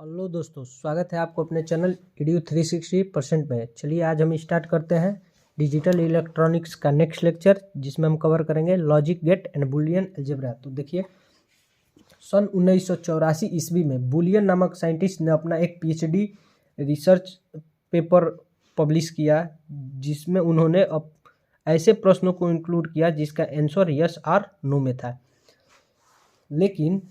Hello दोस्तों, स्वागत है आपको अपने चैनल EDU 360% में। चलिए आज हम स्टार्ट करते हैं डिजिटल इलेक्ट्रॉनिक्स का नेक्स्ट लेक्चर, जिसमें हम कवर करेंगे logic gate and Boolean algebra. तो देखिए, सन 1984 ईस्वी में बुलियन नामक साइंटिस्ट ने अपना एक PhD रिसर्च पेपर पब्लिश किया, जिसमें उन्होंने ऐसे प्रश्नों को इंक्लूड किया जिसका आंसर यस और नो में था। लेकिन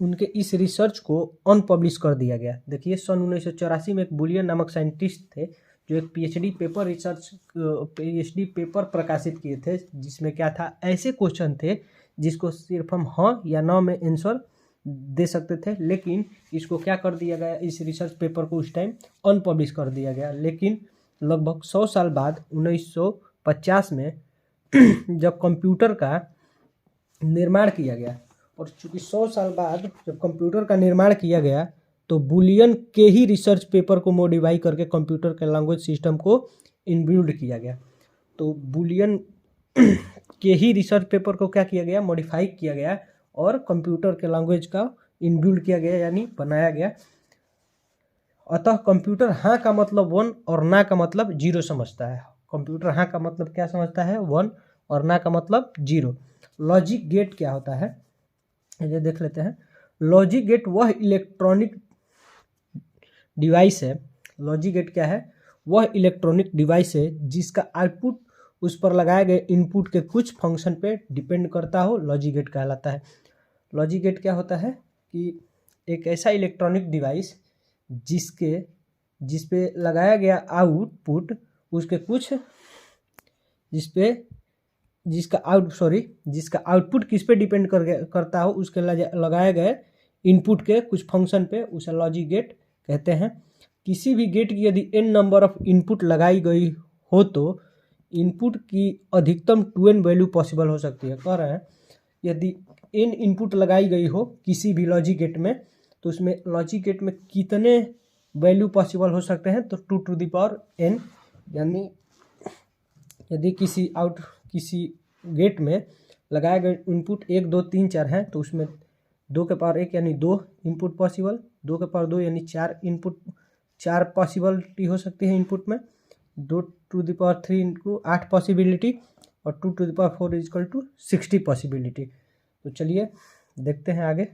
उनके इस रिसर्च को अनपब्लिश कर दिया गया। देखिए, सन 1984 में एक बुलियन नामक साइंटिस्ट थे जो एक PhD पेपर प्रकाशित किए थे, जिसमें क्या था, ऐसे क्वेश्चन थे जिसको सिर्फ हम हाँ या ना में आंसर दे सकते थे। लेकिन इसको क्या कर दिया गया, इस रिसर्च पेपर को उस टाइम अनपब्लिश कर दिया गया। लेकिन लगभग 100 साल बाद 1950 में जब कंप्यूटर का निर्माण किया गया, और चूँकि 100 साल बाद जब कंप्यूटर का निर्माण किया गया, तो बुलियन के ही रिसर्च पेपर को मॉडिफाई करके कंप्यूटर के लैंग्वेज सिस्टम को इनबिल्ड किया गया। तो बुलियन के ही रिसर्च पेपर को क्या किया गया, मॉडिफाई किया गया और कंप्यूटर के लैंग्वेज का इनबिल्ड किया गया, यानी बनाया गया। अतः कंप्यूटर हाँ का मतलब 1 और ना का मतलब 0 समझता है। कंप्यूटर हाँ का मतलब क्या समझता है, 1, और ना का मतलब 0। लॉजिक गेट क्या होता है, ये देख लेते हैं। लॉजिक गेट वह इलेक्ट्रॉनिक डिवाइस है। लॉजिक गेट क्या है, वह इलेक्ट्रॉनिक डिवाइस है जिसका आउटपुट उस पर लगाए गए इनपुट के कुछ फंक्शन पे डिपेंड करता हो, लॉजिक गेट कहलाता है। लॉजिक गेट क्या होता है कि एक ऐसा इलेक्ट्रॉनिक डिवाइस जिस पे लगाया गया आउटपुट उसके कुछ जिसका आउटपुट किस पे डिपेंड करता हो, उसके लगाए गए इनपुट के कुछ फंक्शन पे, उसे लॉजिक गेट कहते हैं। किसी भी गेट की यदि n नंबर ऑफ इनपुट लगाई गई हो तो इनपुट की अधिकतम 2n वैल्यू पॉसिबल हो सकती है। कह रहे हैं यदि n इनपुट लगाई गई हो किसी भी लॉजिक गेट में, तो उसमें लॉजिक गेट में कितने वैल्यू पॉसिबल हो सकते हैं, तो 2 टू द पावर n। यानी यदि किसी गेट में लगाए गए इनपुट 1, 2, 3, 4 हैं, तो उसमें 2 के पावर 1 यानी 2 इनपुट पॉसिबल, 2 के पावर 2 यानी 4 पॉसिबिलिटी हो सकती है इनपुट में, 2 to the power 3 into 8 possibility, और 2 to the power 4 is equal to 60 possibility. तो चलिए देखते हैं आगे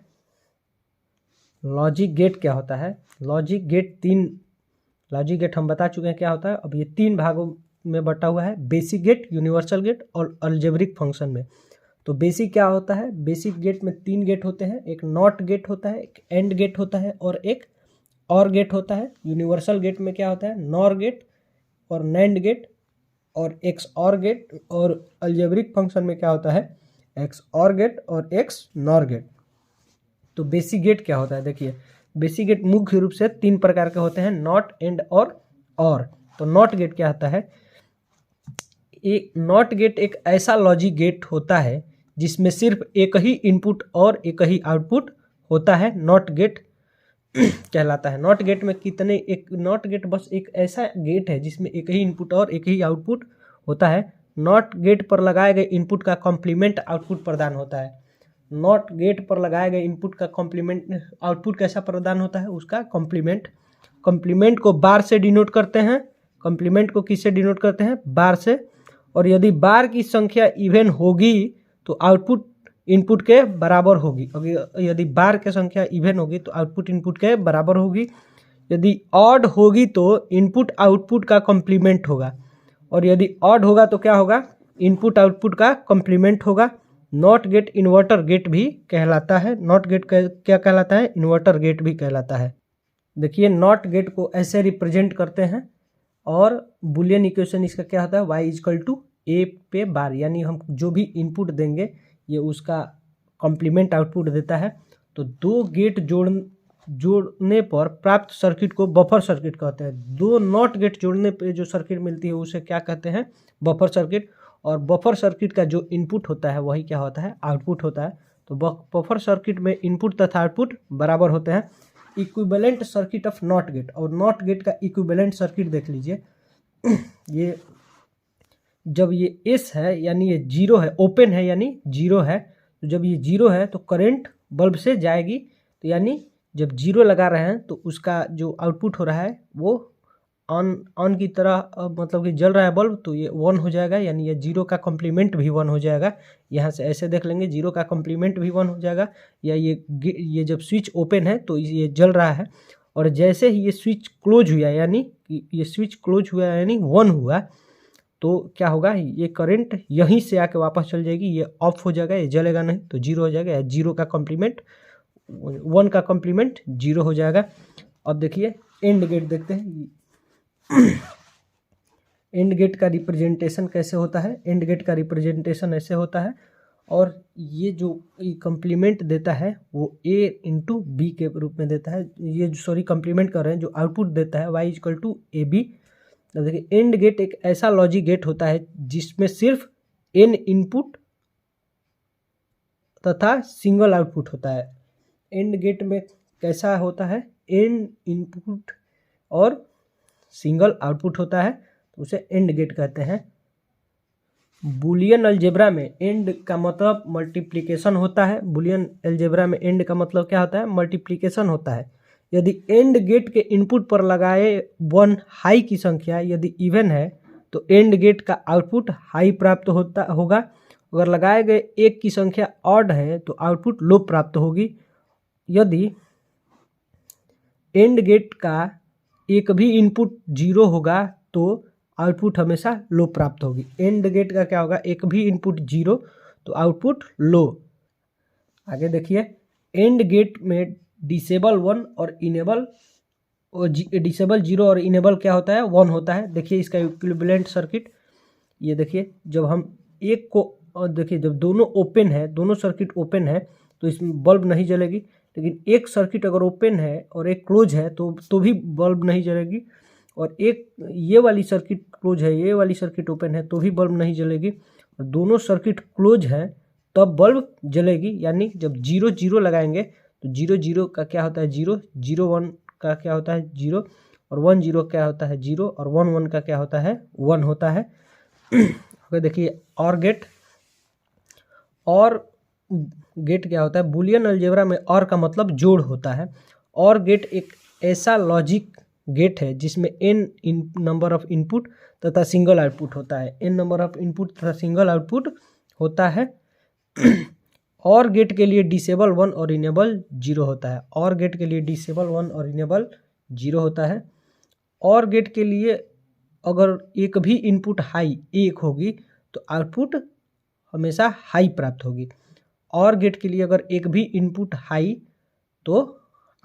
लॉजिक गेट क्या होता है। लॉजिक गेट हम बता चुके हैं क्या होता है। अब ये 3 भागों में बटा हुआ है, बेसिक गेट, यूनिवर्सल गेट और अलजेब्रिक फंक्शन में। तो बेसिक क्या होता है, बेसिक गेट में 3 गेट होते हैं, एक नॉट गेट होता है, एक एंड गेट होता है और एक और गेट होता है। यूनिवर्सल गेट में क्या होता है, नॉर गेट और नैंड गेट और एक्स और गेट, और अलजेब्रिक फंक्शन में क्या होता है, एक्स और गेट और एक्स नॉर गेट। तो बेसिक गेट क्या होता है, देखिए बेसिक गेट मुख्य रूप से 3 प्रकार के होते हैं, नॉट, एंड और। तो नॉट गेट क्या होता है, एक नॉट गेट एक ऐसा लॉजिक गेट होता है जिसमें सिर्फ एक ही इनपुट और एक ही आउटपुट होता है, नॉट गेट कहलाता है। नॉट गेट बस एक ऐसा गेट है जिसमें एक ही इनपुट और एक ही आउटपुट होता है। नॉट गेट पर लगाए गए इनपुट का कॉम्प्लीमेंट आउटपुट प्रदान होता है। नॉट गेट पर लगाए गए इनपुट का कॉम्प्लीमेंट आउटपुट कैसा प्रदान होता है, उसका कॉम्प्लीमेंट को बार से डिनोट करते हैं। कॉम्प्लीमेंट को किससे डिनोट करते हैं, बार से। और यदि बार की संख्या इवन होगी तो आउटपुट इनपुट के बराबर होगी। यदि बार की संख्या इवन होगी तो आउटपुट इनपुट के बराबर होगी। यदि ऑड होगी तो इनपुट आउटपुट का कॉम्प्लीमेंट होगा, और यदि ऑड होगा तो क्या होगा, इनपुट आउटपुट का कॉम्प्लीमेंट होगा। नॉट गेट इन्वर्टर गेट भी कहलाता है। नॉट गेट क्या कहलाता है, इन्वर्टर गेट भी कहलाता है। देखिए, नॉट गेट को ऐसे रिप्रेजेंट करते हैं, और बुलियन इक्वेशन इसका क्या होता है, y इजकल टू ए पे बार, यानी हम जो भी इनपुट देंगे ये उसका कॉम्प्लीमेंट आउटपुट देता है। तो 2 गेट जोड़ने पर प्राप्त सर्किट को बफर सर्किट कहते हैं। 2 नॉट गेट जोड़ने पे जो सर्किट मिलती है उसे क्या कहते हैं, बफर सर्किट। और बफर सर्किट का जो इनपुट होता है वही क्या होता है, आउटपुट होता है। तो बफर सर्किट में इनपुट तथा आउटपुट बराबर होते हैं। Equivalent circuit of not gate, और नॉट गेट का इक्विवेलेंट सर्किट देख लीजिए। ये जब ये एस है यानी ये 0 है, ओपन है यानी 0 है, तो जब ये 0 है तो करंट बल्ब से जाएगी, तो यानी जब जीरो लगा रहे हैं तो उसका जो आउटपुट हो रहा है वो ऑन की तरह मतलब कि जल रहा है बल्ब, तो ये 1 हो जाएगा, यानी ये जीरो का कॉम्प्लीमेंट भी 1 हो जाएगा। यहाँ से ऐसे देख लेंगे, जीरो का कॉम्प्लीमेंट भी 1 हो जाएगा, या ये जब स्विच ओपन है तो ये जल रहा है, और जैसे ही ये स्विच क्लोज हुआ, यानी कि ये स्विच क्लोज हुआ यानी 1 हुआ, तो क्या होगा, ये करंट यहीं से आके वापस चल जाएगी, ये ऑफ हो जाएगा, ये जलेगा नहीं, तो जीरो हो जाएगा, या जीरो का कॉम्प्लीमेंट 1 का कॉम्प्लीमेंट 0 हो जाएगा। अब देखिए एंड गेट देखते हैं। एंड गेट का रिप्रेजेंटेशन कैसे होता है? एंड गेट का रिप्रेजेंटेशन ऐसे होता है, और ये जो कम्प्लीमेंट देता है वो a इंटू बी के रूप में देता है। ये सॉरी कम्प्लीमेंट कर रहे हैं, जो आउटपुट देता है y equal to A B. देखिए एंड गेट एक ऐसा लॉजिक गेट होता है जिसमें सिर्फ n इनपुट तथा सिंगल आउटपुट होता है। एंड गेट में कैसा होता है? n इनपुट और सिंगल आउटपुट होता है, तो उसे एंड गेट कहते हैं। बुलियन अलजेब्रा में एंड का मतलब मल्टीप्लिकेशन होता है। बुलियन अलजेब्रा में एंड का मतलब क्या होता है? मल्टीप्लिकेशन होता है। यदि एंड गेट के इनपुट पर लगाए 1 हाई की संख्या यदि इवन है तो एंड गेट का आउटपुट हाई प्राप्त होगा। अगर लगाए गए 1 की संख्या ऑड है तो आउटपुट लो प्राप्त होगी। यदि एंड गेट का एक भी इनपुट 0 होगा तो आउटपुट हमेशा लो प्राप्त होगी। एंड गेट का क्या होगा? एक भी इनपुट 0 तो आउटपुट लो। आगे देखिए, एंड गेट में डिसेबल 1 और इनेबल, डिसेबल 0 और इनेबल क्या होता है? 1 होता है। देखिए इसका इक्विवेलेंट सर्किट, ये देखिए जब हम एक को देखिए जब दोनों ओपन है, दोनों सर्किट ओपन है तो इसमें बल्ब नहीं जलेगी, लेकिन एक सर्किट अगर ओपन है और एक क्लोज है तो भी बल्ब नहीं जलेगी, और एक ये वाली सर्किट क्लोज है, ये वाली सर्किट ओपन है तो भी बल्ब नहीं जलेगी, और दोनों सर्किट क्लोज है तब बल्ब जलेगी। यानी जब 0 0 लगाएंगे तो 0 0 का क्या होता है? 0 0 1 का क्या होता है? 0, और 1 0 क्या होता है? 0, और 1 1 का क्या होता है? 1 होता है। ओके देखिए और गेट, और गेट क्या होता है? बुलियन अलजेब्रा में और का मतलब जोड़ होता है। और गेट एक ऐसा लॉजिक गेट है जिसमें n नंबर ऑफ इनपुट तथा सिंगल आउटपुट होता है। n नंबर ऑफ इनपुट तथा सिंगल आउटपुट होता है। और गेट के लिए डिसेबल 1 और इनेबल 0 होता है। और गेट के लिए डिसेबल 1 और इनेबल 0 होता है। और गेट के लिए अगर एक भी इनपुट हाई 1 होगी तो आउटपुट हमेशा हाई प्राप्त होगी। और गेट के लिए अगर एक भी इनपुट हाई तो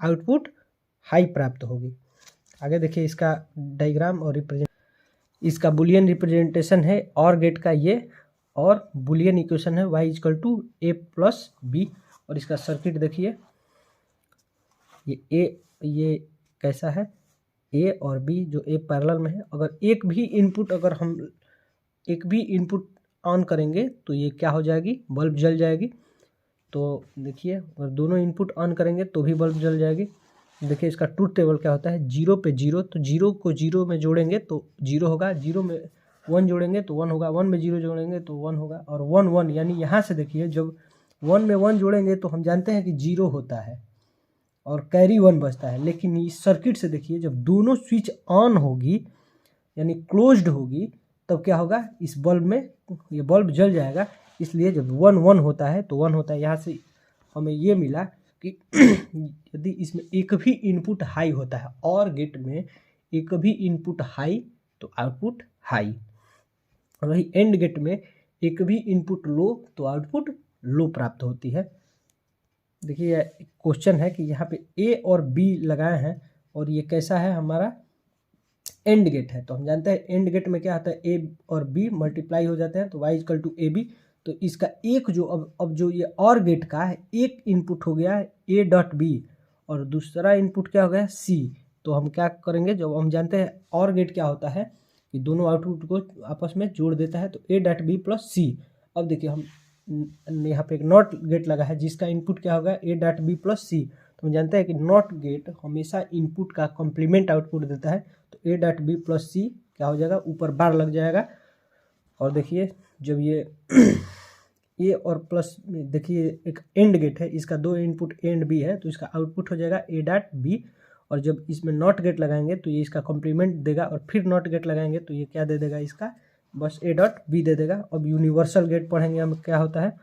आउटपुट हाई प्राप्त होगी। आगे देखिए इसका डायग्राम और इसका बुलियन रिप्रेजेंटेशन है और गेट का ये, और बुलियन इक्वेशन है y equal to a plus B. और इसका सर्किट देखिए, ये कैसा है? a और b जो a पैरेलल में है, अगर एक भी इनपुट ऑन करेंगे तो ये क्या हो जाएगी? बल्ब जल जाएगी। तो देखिए अगर दोनों इनपुट ऑन करेंगे तो भी बल्ब जल जाएगी। देखिए इसका ट्रूथ टेबल क्या होता है? 0 पे 0, तो 0 को 0 में जोड़ेंगे तो 0 होगा, 0 में 1 जोड़ेंगे तो 1 होगा, 1 में 0 जोड़ेंगे तो 1 होगा, और 1 1 यानी यहाँ से देखिए जब 1 में 1 जोड़ेंगे तो हम जानते हैं कि 0 होता है और कैरी 1 बचता है। लेकिन इस सर्किट से देखिए जब दोनों स्विच ऑन होगी यानी क्लोज्ड होगी तब क्या होगा? इस बल्ब में ये बल्ब जल जाएगा। इसलिए जब 1 1 होता है तो 1 होता है। यहाँ से हमें ये मिला कि यदि इसमें एक भी इनपुट हाई होता है और गेट में एक भी इनपुट हाई तो आउटपुट हाई, और वही एंड गेट में एक भी इनपुट लो तो आउटपुट लो प्राप्त होती है। देखिए क्वेश्चन है कि यहाँ पे ए और बी लगाए हैं और ये कैसा है? हमारा एंड गेट है। तो हम जानते हैं एंड गेट में क्या होता है? ए और बी मल्टीप्लाई हो जाते हैं तो y equal to A B. तो इसका एक जो अब जो ये और गेट का है, एक इनपुट हो गया है a डॉट बी और दूसरा इनपुट क्या हो गया? c। तो हम क्या करेंगे? जब हम जानते हैं और गेट क्या होता है कि दोनों आउटपुट को आपस में जोड़ देता है, तो a dot B plus c। अब देखिए हम यहाँ पे एक नॉट गेट लगा है जिसका इनपुट क्या होगा? a dot B plus c। तो हम जानते हैं कि नॉट गेट हमेशा इनपुट का कॉम्प्लीमेंट आउटपुट देता है, तो a dot B plus C क्या हो जाएगा? ऊपर बार लग जाएगा। और देखिए जब ये ए और प्लस, देखिए एक एंड गेट है, इसका 2 इनपुट ए एंड बी है, तो इसका आउटपुट हो जाएगा ए डॉट बी। और जब इसमें नॉट गेट लगाएंगे तो ये इसका कॉम्प्लीमेंट देगा, और फिर नॉट गेट लगाएंगे तो ये क्या दे देगा, इसका बस ए डॉट बी दे देगा। अब यूनिवर्सल गेट पढ़ेंगे हम, क्या होता है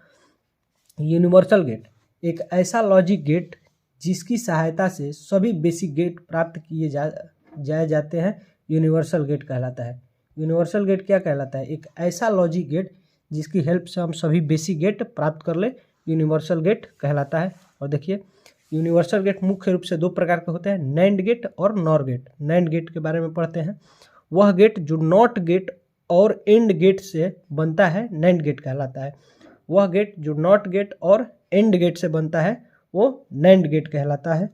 यूनिवर्सल गेट। एक ऐसा लॉजिक गेट जिसकी सहायता से सभी बेसिक गेट प्राप्त किए जाते हैं, यूनिवर्सल गेट कहलाता है। यूनिवर्सल गेट क्या कहलाता है, एक ऐसा लॉजिक गेट जिसकी हेल्प से हम सभी बेसिक गेट प्राप्त कर ले, यूनिवर्सल गेट कहलाता है। और देखिए यूनिवर्सल गेट मुख्य रूप से 2 प्रकार के होते हैं, नैंड गेट और नॉर गेट। नैंड गेट के बारे में पढ़ते हैं, वह गेट जो नॉट गेट और एंड गेट से बनता है नैंड गेट कहलाता है। वह गेट जो नॉट गेट और एंड गेट से बनता है वो नैंड गेट कहलाता है।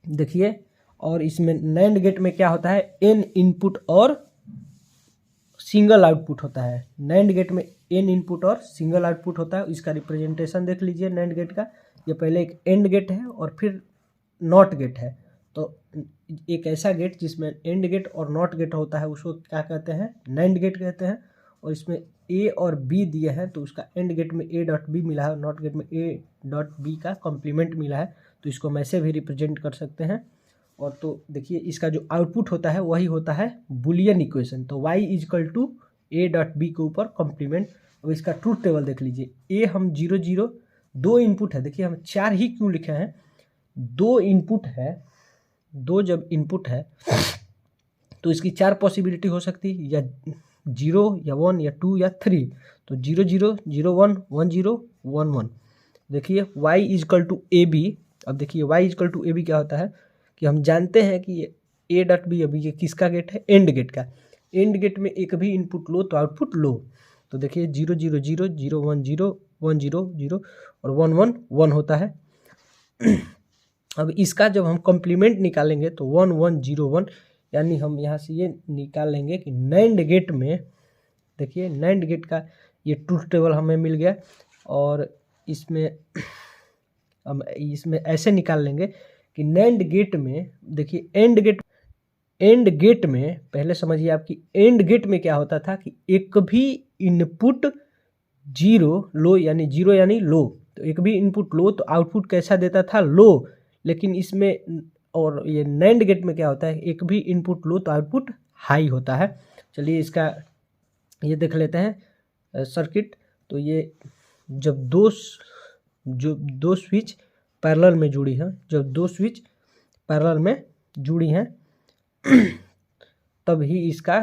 देखिए, और इसमें नैंड गेट में क्या होता है, एन इनपुट और सिंगल आउटपुट होता है। नैंड गेट में एन इनपुट और सिंगल आउटपुट होता है। इसका रिप्रेजेंटेशन देख लीजिए नैंड गेट का, ये पहले एक एंड गेट है और फिर नॉट गेट है। तो एक ऐसा गेट जिसमें एंड गेट और नॉट गेट होता है उसको क्या कहते हैं, नैंड गेट कहते हैं। और इसमें ए और बी दिए हैं, तो उसका एंड गेट में ए डॉट बी मिला है, नॉट गेट में ए डॉट बी का कॉम्प्लीमेंट मिला है, तो इसको हम ऐसे भी रिप्रेजेंट कर सकते हैं। और तो देखिए इसका जो आउटपुट होता है वही होता है बुलियन इक्वेशन। तो y is equal to A dot B के ऊपर कॉम्प्लीमेंट। अब इसका ट्रूथ टेबल देख लीजिए, ए हम 0 0 2 इनपुट है, देखिए हम 4 ही क्यों लिखे हैं, 2 इनपुट है, 2 जब इनपुट है तो इसकी 4 पॉसिबिलिटी हो सकती है, या 0 या 1 या 2 या 3। तो 0 0 0 1 1 0 1 1। देखिए y is equal to A B. अब देखिए y is equal to A B क्या होता है कि हम जानते हैं कि ये ए डॉट बी, अभी ये किसका गेट है, एंड गेट का। एंड गेट में एक भी इनपुट लो तो आउटपुट लो। तो देखिए 0 0 0 0 1 0 1 0 0 और 1 1 1 होता है। अब इसका जब हम कॉम्प्लीमेंट निकालेंगे तो 1 1 0 1, यानी हम यहाँ से ये निकाल लेंगे कि नैंड गेट में, देखिए नैंड गेट का ये ट्रूथ टेबल हमें मिल गया। और इसमें हम इसमें ऐसे निकाल लेंगे कि नैंड गेट में, देखिए एंड गेट में पहले समझिए आपकी एंड गेट में क्या होता था कि एक भी इनपुट 0 लो, यानी 0 यानी लो, तो एक भी इनपुट लो तो आउटपुट कैसा देता था, लो। लेकिन इसमें और ये नैंड गेट में क्या होता है, एक भी इनपुट लो तो आउटपुट हाई होता है। चलिए इसका ये देख लेते हैं सर्किट। तो ये जब दो स्विच पैरेलल में जुड़ी है, जब 2 स्विच पैरेलल में जुड़ी हैं तब ही इसका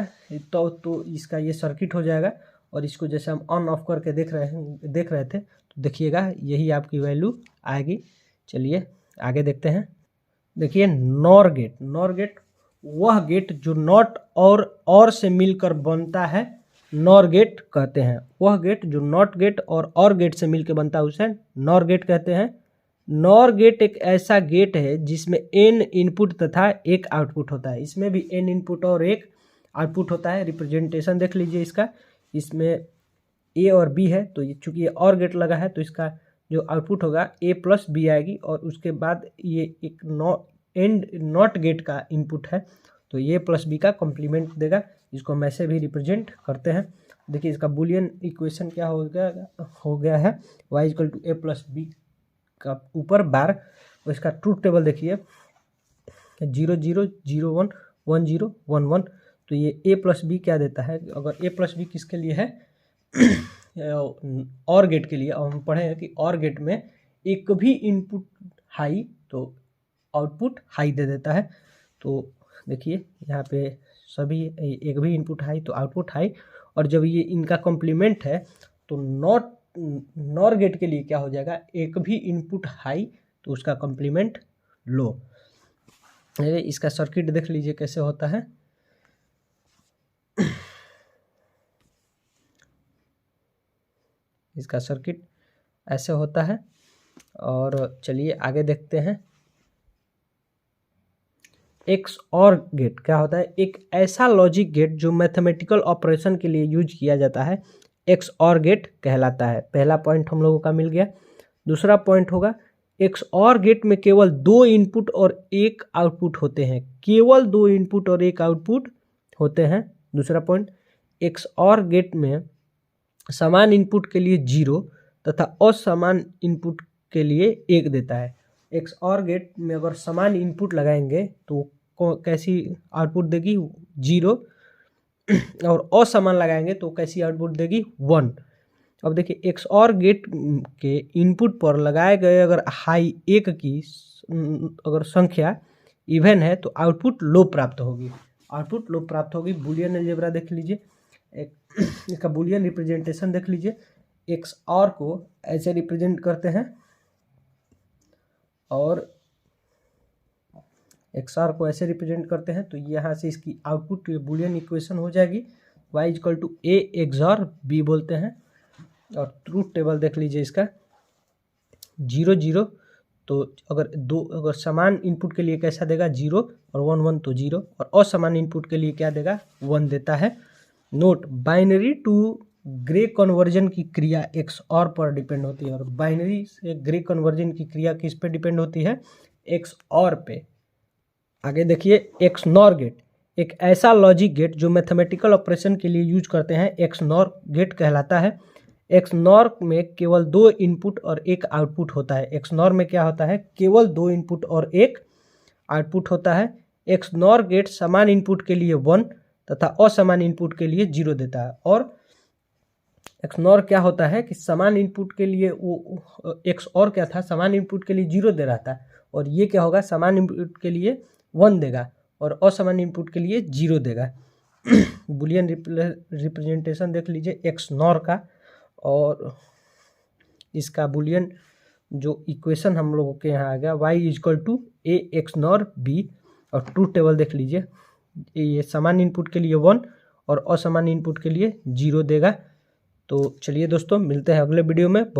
तो इसका ये सर्किट हो जाएगा। और इसको जैसे हम ऑन ऑफ करके देख रहे थे, तो देखिएगा यही आपकी वैल्यू आएगी। चलिए आगे देखते हैं। देखिए नॉर गेट वह गेट जो नॉट और से मिलकर बनता है, नॉर गेट कहते हैं। वह गेट जो नॉट गेट और गेट से मिलकर बनता है उसे नॉर गेट कहते हैं। नॉर गेट एक ऐसा गेट है जिसमें n इनपुट तथा 1 आउटपुट होता है। इसमें भी n इनपुट और 1 आउटपुट होता है। रिप्रेजेंटेशन देख लीजिए इसका, इसमें a और b है, तो ये चूंकि ये और गेट लगा है तो इसका जो आउटपुट होगा a प्लस बी आएगी। और उसके बाद ये एक नॉट गेट का इनपुट है, तो ये प्लस बी का कॉम्प्लीमेंट देगा। इसको हम ऐसे भी रिप्रेजेंट करते हैं। देखिए इसका बुलियन इक्वेशन क्या हो गया है, y equal to A plus B का ऊपर बार। और इसका ट्रूथ टेबल देखिए 0 0 0 1 1 0 1 1। तो ये a प्लस बी क्या देता है, अगर a प्लस बी किसके लिए है और गेट के लिए। और हम पढ़े हैं कि और गेट में एक भी इनपुट हाई तो आउटपुट हाई दे देता है। तो देखिए यहाँ पे सभी एक भी इनपुट हाई तो आउटपुट हाई। और जब ये इनका कॉम्प्लीमेंट है तो नॉर गेट के लिए क्या हो जाएगा, एक भी इनपुट हाई तो उसका कॉम्प्लीमेंट लो। इसका सर्किट देख लीजिए कैसे होता है। इसका सर्किट ऐसे होता है। और चलिए आगे देखते हैं। एक्स और गेट क्या होता है, एक ऐसा लॉजिक गेट जो मैथमेटिकल ऑपरेशन के लिए यूज किया जाता है, एक्स और गेट कहलाता है। पहला पॉइंट हम लोगों का मिल गया। दूसरा पॉइंट होगा एक्स और गेट में केवल 2 इनपुट और 1 आउटपुट होते हैं। केवल 2 इनपुट और 1 आउटपुट होते हैं। दूसरा पॉइंट, एक्स और गेट में समान इनपुट के लिए 0 तथा असमान इनपुट के लिए 1 देता है। एक्स और गेट में अगर समान इनपुट लगाएंगे तो कैसी आउटपुट देगी 0, और असमान लगाएंगे तो कैसी आउटपुट देगी 1। अब देखिए एक्स और गेट के इनपुट पर लगाए गए अगर हाई 1 की अगर संख्या इवन है तो आउटपुट लो प्राप्त होगी। आउटपुट लो प्राप्त होगी। बुलियन अलजेब्रा देख लीजिए, इसका बुलियन रिप्रेजेंटेशन देख लीजिए। एक्स और को ऐसे रिप्रेजेंट करते हैं और एक्स आर को ऐसे रिप्रेजेंट करते हैं, तो यहाँ से इसकी आउटपुट बुलियन इक्वेशन हो जाएगी y equal to A XOR b बोलते हैं। और ट्रूथ टेबल देख लीजिए इसका 0 0, तो अगर समान इनपुट के लिए कैसा देगा 0 और 1 1 तो 0, और असमान इनपुट के लिए क्या देगा 1 देता है। Note, binary to gray conversion की क्रिया एक्स और पर डिपेंड होती है, और बाइनरी से ग्रे कन्वर्जन की क्रिया किस पे डिपेंड होती है, एक्स और पे। आगे देखिए एक्स नॉर गेट, एक ऐसा लॉजिक गेट जो मैथमेटिकल ऑपरेशन के लिए यूज करते हैं एक्स नॉर गेट कहलाता है। एक्स नॉर में केवल 2 इनपुट और 1 आउटपुट होता है। एक्स नॉर में क्या होता है, केवल 2 इनपुट और 1 आउटपुट होता है। एक्स नॉर गेट समान इनपुट के लिए 1 तथा असमान इनपुट के लिए 0 देता है। और एक्स नॉर क्या होता है कि समान इनपुट के लिए वो एक्स और क्या था, समान इनपुट के लिए 0 दे रहा था, और ये क्या होगा, समान इनपुट के लिए 1 देगा और असमान इनपुट के लिए 0 देगा। बुलियन रिप्रेजेंटेशन देख लीजिए एक्स नॉर का, और इसका बुलियन जो इक्वेशन हम लोगों के यहाँ आ गया y equal to A XNOR B. और ट्रूथ टेबल देख लीजिए, ये समान इनपुट के लिए 1 और असमान इनपुट के लिए 0 देगा। तो चलिए दोस्तों, मिलते हैं अगले वीडियो में।